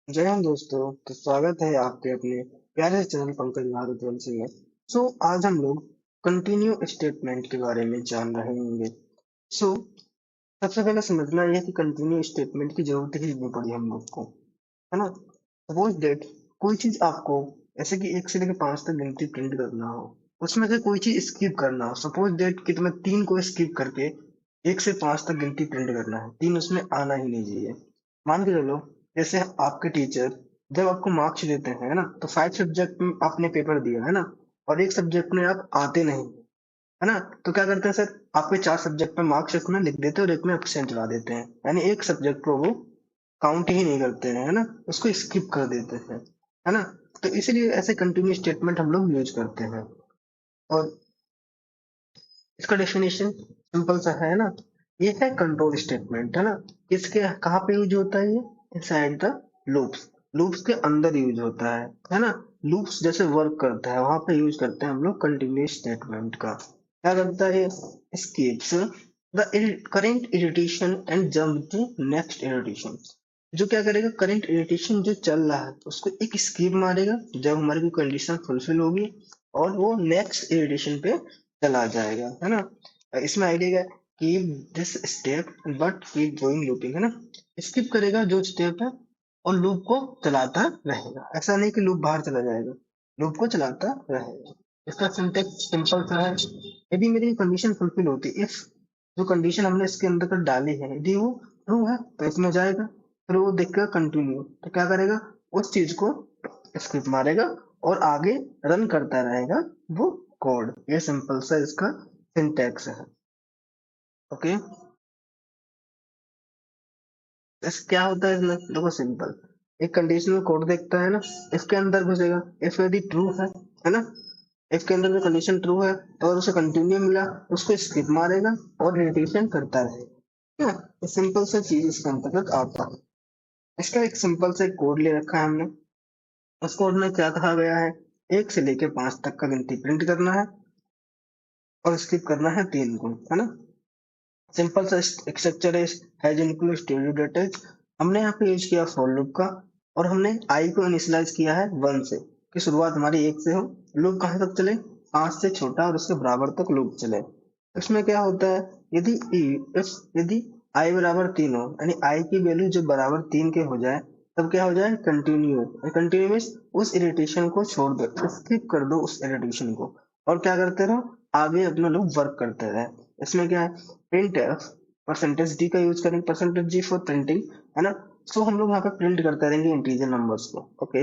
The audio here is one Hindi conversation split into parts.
जय हिंद दोस्तों। तो स्वागत है आपके अपने प्यारे से चैनल पंकज भारतवंशी में। आज हम लोग कंटिन्यू स्टेटमेंट के बारे में जान रहे होंगे। सो सबसे पहले समझना यह है कि कंटिन्यू स्टेटमेंट की जरूरत ही नहीं पड़ी हम लोग को, है ना। सपोज डेट कोई चीज आपको ऐसे कि 1 से लेकर 5 तक गिनती प्रिंट करना हो, उसमें से कोई चीज स्किप करना हो। सपोज डेट कि तुम्हें 3 को स्किप करके 1 से 5 तक गिनती प्रिंट करना है, 3 उसमें आना ही नहीं चाहिए। मान के चलो, जैसे आपके टीचर जब आपको मार्क्स देते हैं, है ना, तो 5 सब्जेक्ट में आपने पेपर दिया है ना, और एक सब्जेक्ट में आप आते नहीं, है ना, तो क्या करते हैं सर, आपके 4 सब्जेक्ट में मार्क्स इसमें लिख देते हैं और एक में एब्सेंट चला देते हैं, यानी एक सब्जेक्ट को वो काउंट ही नहीं करते हैं, है ना, उसको स्किप कर देते हैं, है ना। तो इसीलिए ऐसे कंटिन्यू स्टेटमेंट हम लोग यूज करते हैं। और इसका डेफिनेशन सिंपल सा है ना, ये है कंट्रोल स्टेटमेंट, है ना। किसके कहाँ पे यूज होता है ये? Inside the loops. लूप्स के अंदर यूज होता है ना। लूप्स जैसे वर्क करता है वहां पे यूज करते हैं हम लोग कंटिन्यूस स्टेटमेंट का। क्या करता है? Skips the current iteration and jump to next iteration. जो क्या करेगा, करंट इरिटेशन जो चल रहा है उसको एक स्किप मारेगा जब हमारी कोई कंडीशन फुलफिल होगी, और वो नेक्स्ट इरिटेशन पे चला जाएगा, है ना। इसमें आइडिया क्या, keep this step but keep going looping, है ना। स्किप करेगा जो स्टेप है और लूप को चलाता रहेगा। ऐसा नहीं कि लूप बाहर चला जाएगा, लूप को चलाता रहेगा। इसका सिंटेक्स सिंपल सा है। यदि मेरी कंडीशन फुलफिल होती, इफ जो कंडीशन हमने इसके अंदर कर डाली है यदि वो ट्रू है तो इसमें जाएगा, फिर वो देखकर कंटिन्यू, तो क्या करेगा, उस चीज को स्किप मारेगा और आगे रन करता रहेगा वो कोड। ये सिंपल सा इसका सिंटैक्स है। ओके, इस क्या होता है इसमें, देखो सिंपल, एक कंडीशनल कोड देखता है ना, इसके अंदर घुसेगा, इफ यदि ट्रू है ना, इफ के अंदर जो कंडीशन ट्रू है और उसे कंटिन्यू मिला, उसको स्किप मारेगा और रिपीटेशन करता रहेगा। ये सिंपल सा चीज इसके अंतर्गत आता है। इसका एक सिंपल सा कोड ले रखा है हमने। उस कोड में क्या कहा गया है, 1 से लेकर 5 तक का गिनती प्रिंट करना है और स्किप करना है 3 को, है ना। सिंपल सा स्ट्रक्चर है, हैज इंक्लूड स्टोरी डेटेज। हमने यहाँ पे यूज किया फॉर लूप का, और हमने आई को इनिशियलाइज किया है 1 से, कि शुरुआत हमारी 1 से हो। लूप कहाँ तक चले, 5 से छोटा और उसके बराबर तक लूप चले। इसमें क्या होता है, यदि यदि आई बराबर 3 हो, यानी आई की वैल्यू जब बराबर 3 के हो जाए, तब क्या हो जाए, कंटिन्यू। कंटिन्यू मीन्स उस इरिटेशन को छोड़ दो, स्किप कर दो उस इरिटेशन को, और क्या करते रहो, आगे अपना लोग वर्क करते रहे। इसमें क्या है, प्रिंट परसेंटेज डी का यूज करेंगे, परसेंटेज जी फॉर प्रिंटिंग, है ना। सो हम लोग यहाँ पे प्रिंट करते रहेंगे इंटीजर नंबर्स को। ओके,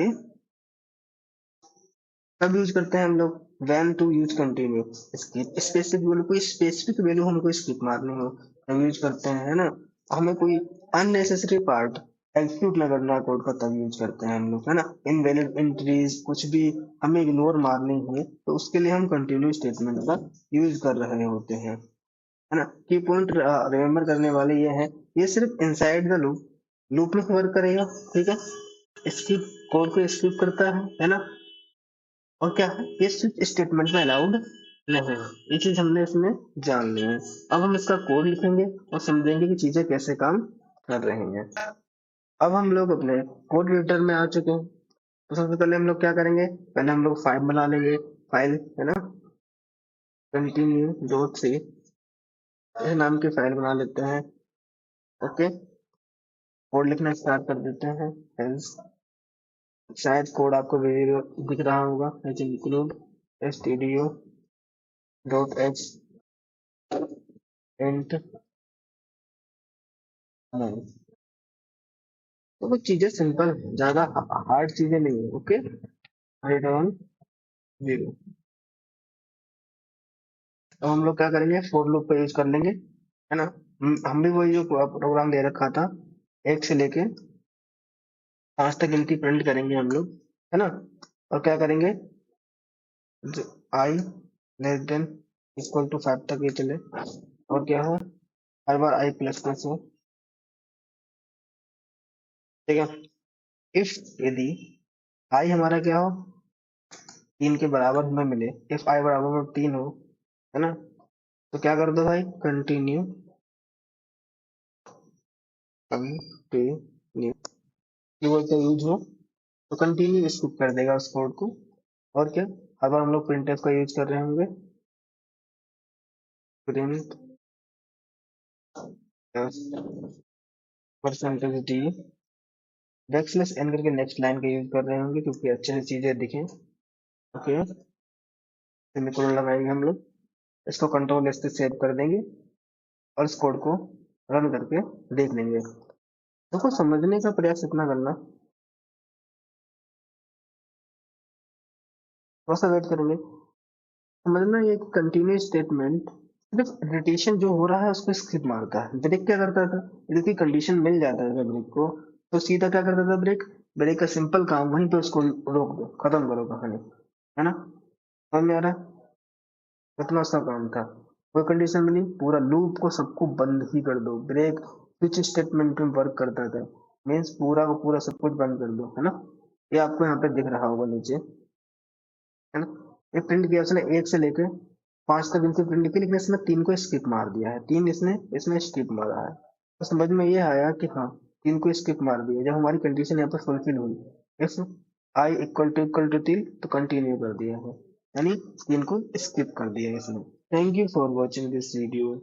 कब यूज करते हैं हम लोग, when to use continue. Specific value, कोई स्पेसिफिक वैल्यू हमको स्किप मारनी हो तब यूज करते हैं, है ना। हमें कोई अननेसेसरी पार्ट एग्जीक्यूट ना करना है कोड का, तब यूज करते हैं हम लोग, है ना। इनवैलिड एंट्रीज कुछ भी हमें इग्नोर मारनी है तो उसके लिए हम कंटिन्यू स्टेटमेंट का यूज कर रहे होते हैं, है ना। की पॉइंट रिमेम्बर करने वाले ये है, ये सिर्फ इनसाइड द लूप, लूप में वर्क करेगा, ठीक है। स्किप, कोड को स्किप करता है ना। और क्या है, ये स्विच स्टेटमेंट में अलाउड नहीं है। ये चीज हमने इसमें जान ली है। अब हम इसका कोड लिखेंगे और समझेंगे कि चीजें कैसे काम कर रही हैं। अब हम लोग अपने कोड एडिटर में आ चुके हैं। तो सबसे पहले हम लोग क्या करेंगे, पहले हम लोग फाइल बना लेंगे, फाइल, है ना, कंटिन्यू डॉट सी, इस नाम की फाइल बना लेते हैं। ओके, कोड लिखना स्टार्ट कर देते हैं। Else, शायद कोड आपको वीडियो दिख रहा होगा, include stdio dot H int, तो वो चीजें सिंपल है, ज्यादा हार्ड चीजें नहीं है। Okay, return 0। अब हम लोग क्या करेंगे, फोर लूप का यूज कर लेंगे, है ना। हम भी वही जो प्रोग्राम दे रखा था, 1 से लेके 5 तक गिनती प्रिंट करेंगे हम लोग, है ना। और क्या करेंगे, आई लेस देन इक्वल टू 5 तक ये चले, और क्या हो, हर बार आई प्लस प्लस हो, ठीक है। इफ यदि आई हमारा क्या हो, 3 के बराबर हमें मिले, इफ आई बराबर में 3 हो, है ना, तो क्या कर दो भाई, कंटिन्यू, कंटिन्यू, कीवर्ड का यूज हो तो कंटिन्यू स्किप कर देगा उस कोड को। और क्या, अब हम लोग प्रिंटफ का यूज कर रहे होंगे, print percentage d backslash n करके नेक्स्ट लाइन का यूज कर रहे होंगे क्योंकि अच्छे से चीजें दिखें। ओके, सेमीकोलन लगाएंगे हम लोग, इसको कंट्रोल एस से सेव कर देंगे और इस कोड को रन करके देख लेंगे। तो कुछ समझने का प्रयास इतना करना, थोड़ा सा वेट करेंगे। समझना ये कंटिन्यू स्टेटमेंट सिर्फ इरिटेशन जो हो रहा है उसको स्किप मारता है। ब्रेक क्या करता था, यदि कोई कंडीशन मिल जाता था ब्रेक को तो सीधा क्या करता था, ब्रेक ब्रेक का सिंपल काम वहीं पे उसको रोक दो, खत्म करो कहानी, है ना। समझ में आ रहा है, इतना सा काम था। कोई कंडीशन मिली, पूरा लूप को सबको बंद ही कर दो। ब्रेक स्विच स्टेटमेंट में वर्क करता था, मीन्स पूरा को पूरा सब कुछ बंद कर दो, है ना। ये आपको यहाँ पे दिख रहा होगा नीचे, है ना। ये प्रिंट किया उसने 1 से लेकर 5 तक इनसे प्रिंट की, लेकिन इसने 3 को स्किप मार दिया है। 3 इसने इसमें स्किप मारा है, तो समझ में ये आया कि हाँ 3 को स्किप मार दिया जब हमारी कंडीशन यहाँ पर फुलफिल हुई। इफ आई इक्वल टू 3 तो कंटिन्यू कर दिया है, यानी 3 को स्किप कर दिया इसने। Thank you for watching this video.